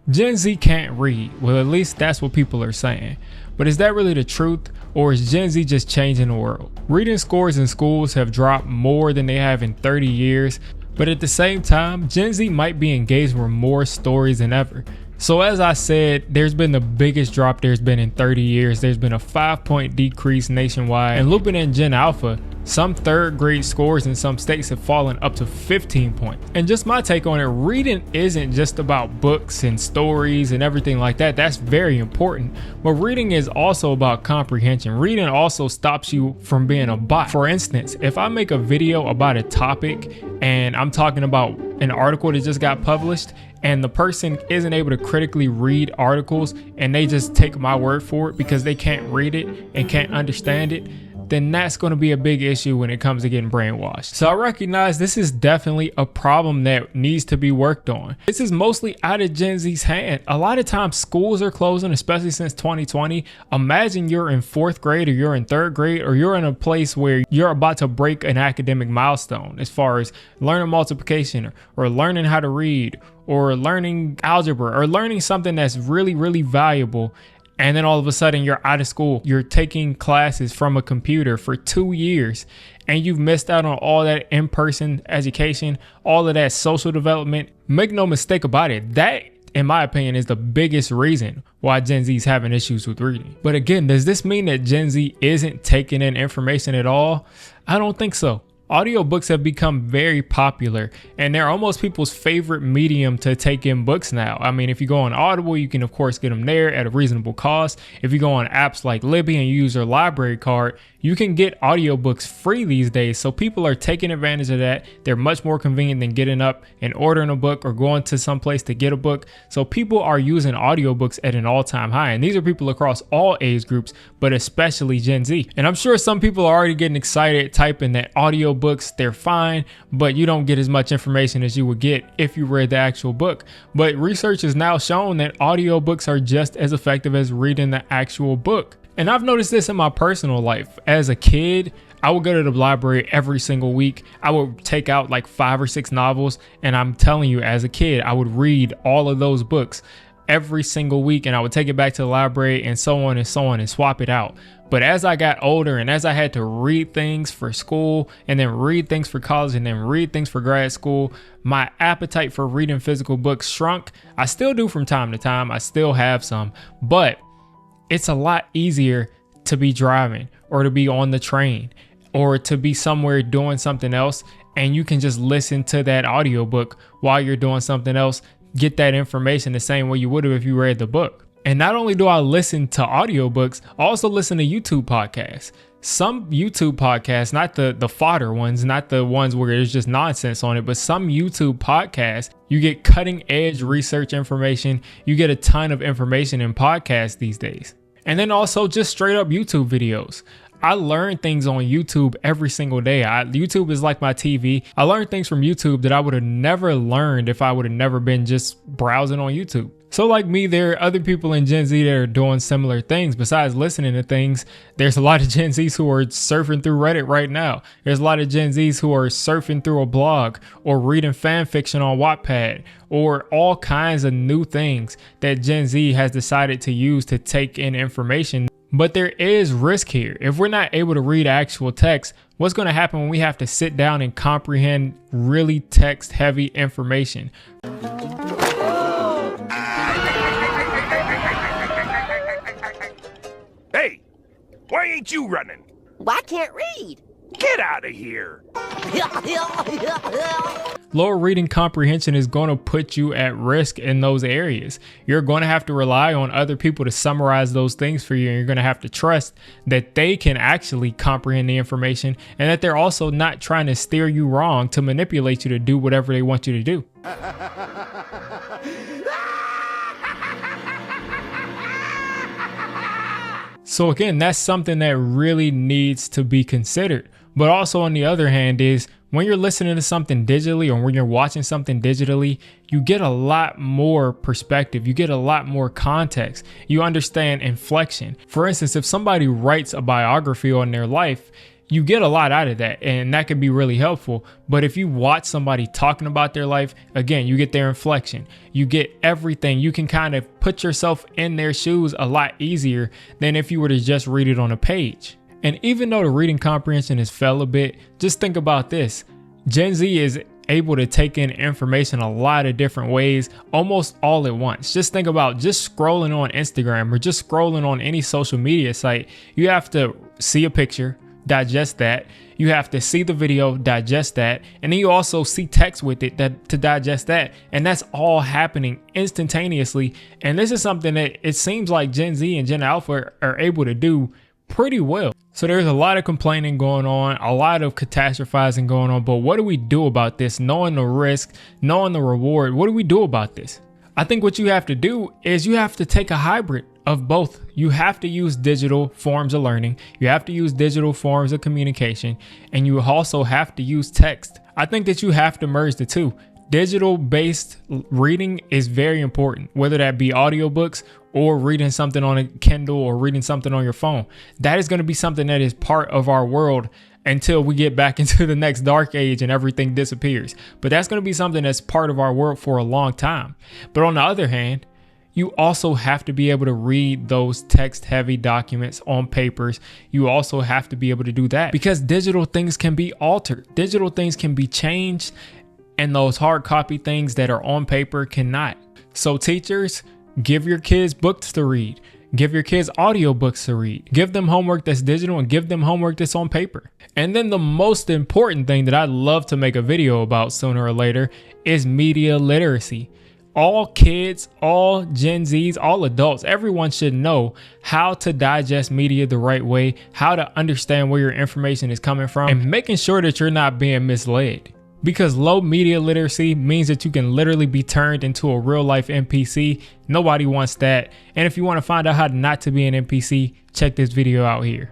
Gen Z can't read. Well, at least that's what people are saying. But is that really the truth, or is Gen Z just changing the world? Reading scores in schools have dropped more than they have in 30 years, but at the same time, Gen Z might be engaged with more stories than ever. So as I said, there's been the biggest drop there's been in 30 years. There's been a 5-point decrease nationwide. And looping in Gen Alpha, some third grade scores in some states have fallen up to 15 points. And just my take on it, reading isn't just about books and stories and everything like that. That's very important. But reading is also about comprehension. Reading also stops you from being a bot. For instance, if I make a video about a topic and I'm talking about an article that just got published, and the person isn't able to critically read articles and they just take my word for it because they can't read it and can't understand it, then that's going to be a big issue when it comes to getting brainwashed. So I recognize this is definitely a problem that needs to be worked on. This is mostly out of Gen Z's hand. A lot of times schools are closing, especially since 2020. Imagine you're in 4th grade or you're in 3rd grade or you're in a place where you're about to break an academic milestone as far as learning multiplication or learning how to read or learning algebra or learning something that's really, really valuable. And then all of a sudden you're out of school. You're taking classes from a computer for 2 years and you've missed out on all that in-person education, all of that social development. Make no mistake about it. That, in my opinion, is the biggest reason why Gen Z is having issues with reading. But again, does this mean that Gen Z isn't taking in information at all? I don't think so. Audiobooks have become very popular and they're almost people's favorite medium to take in books now. I mean, if you go on Audible, you can of course get them there at a reasonable cost. If you go on apps like Libby and you use your library card, you can get audiobooks free these days. So people are taking advantage of that. They're much more convenient than getting up and ordering a book or going to some place to get a book. So people are using audiobooks at an all-time high. And these are people across all age groups, but especially Gen Z. And I'm sure some people are already getting excited typing that audiobooks, they're fine, but you don't get as much information as you would get if you read the actual book. But research has now shown that audiobooks are just as effective as reading the actual book. And I've noticed this in my personal life. As a kid, I would go to the library every single week. I would take out like 5 or 6 novels. And I'm telling you, as a kid, I would read all of those books every single week. And I would take it back to the library and so on and swap it out. But as I got older and as I had to read things for school and then read things for college and then read things for grad school, my appetite for reading physical books shrunk. I still do from time to time. I still have some, but it's a lot easier to be driving or to be on the train or to be somewhere doing something else. And you can just listen to that audiobook while you're doing something else, get that information the same way you would have if you read the book. And not only do I listen to audiobooks, I also listen to YouTube podcasts. Some YouTube podcasts, not the fodder ones, not the ones where there's just nonsense on it, but some YouTube podcasts, you get cutting edge research information. You get a ton of information in podcasts these days. And then also just straight up YouTube videos. I learn things on YouTube every single day. YouTube is like my TV. I learn things from YouTube that I would have never learned if I would have never been just browsing on YouTube. So like me, there are other people in Gen Z that are doing similar things. Besides listening to things, there's a lot of Gen Zs who are surfing through Reddit right now. There's a lot of Gen Zs who are surfing through a blog or reading fan fiction on Wattpad or all kinds of new things that Gen Z has decided to use to take in information. But there is risk here. If we're not able to read actual text, what's going to happen when we have to sit down and comprehend really text heavy information? Hey, why ain't you running? Well, I can't read. Get out of here. Lower reading comprehension is going to put you at risk in those areas. You're going to have to rely on other people to summarize those things for you. And you're going to have to trust that they can actually comprehend the information and that they're also not trying to steer you wrong to manipulate you to do whatever they want you to do. So again, that's something that really needs to be considered. But also on the other hand is when you're listening to something digitally or when you're watching something digitally, you get a lot more perspective. You get a lot more context. You understand inflection. For instance, if somebody writes a biography on their life, you get a lot out of that, and that can be really helpful. But if you watch somebody talking about their life, again, you get their inflection, you get everything. You can kind of put yourself in their shoes a lot easier than if you were to just read it on a page. And even though the reading comprehension has fell a bit, just think about this. Gen Z is able to take in information a lot of different ways, almost all at once. Just think about just scrolling on Instagram or just scrolling on any social media site. You have to see a picture, digest that. You have to see the video, digest that, and then you also see text with it to digest that. And that's all happening instantaneously. And this is something that it seems like Gen Z and Gen Alpha are able to do pretty well. So there's a lot of complaining going on, a lot of catastrophizing going on. But what do we do about this? Knowing the risk, knowing the reward, what do we do about this? I think what you have to do is you have to take a hybrid of both. You have to use digital forms of learning. You have to use digital forms of communication, and you also have to use text. I think that you have to merge the two. Digital based reading is very important, whether that be audiobooks or reading something on a Kindle or reading something on your phone. That is going to be something that is part of our world until we get back into the next dark age and everything disappears. But that's going to be something that's part of our world for a long time. But on the other hand, you also have to be able to read those text heavy documents on papers. You also have to be able to do that because digital things can be altered. Digital things can be changed, and those hard copy things that are on paper cannot. So teachers, give your kids books to read. Give your kids audiobooks to read. Give them homework that's digital and give them homework that's on paper. And then the most important thing that I'd love to make a video about sooner or later is media literacy. All kids, all Gen Zs, all adults, everyone should know how to digest media the right way, how to understand where your information is coming from, and making sure that you're not being misled. Because low media literacy means that you can literally be turned into a real life NPC. Nobody wants that. And if you want to find out how not to be an NPC, check this video out here.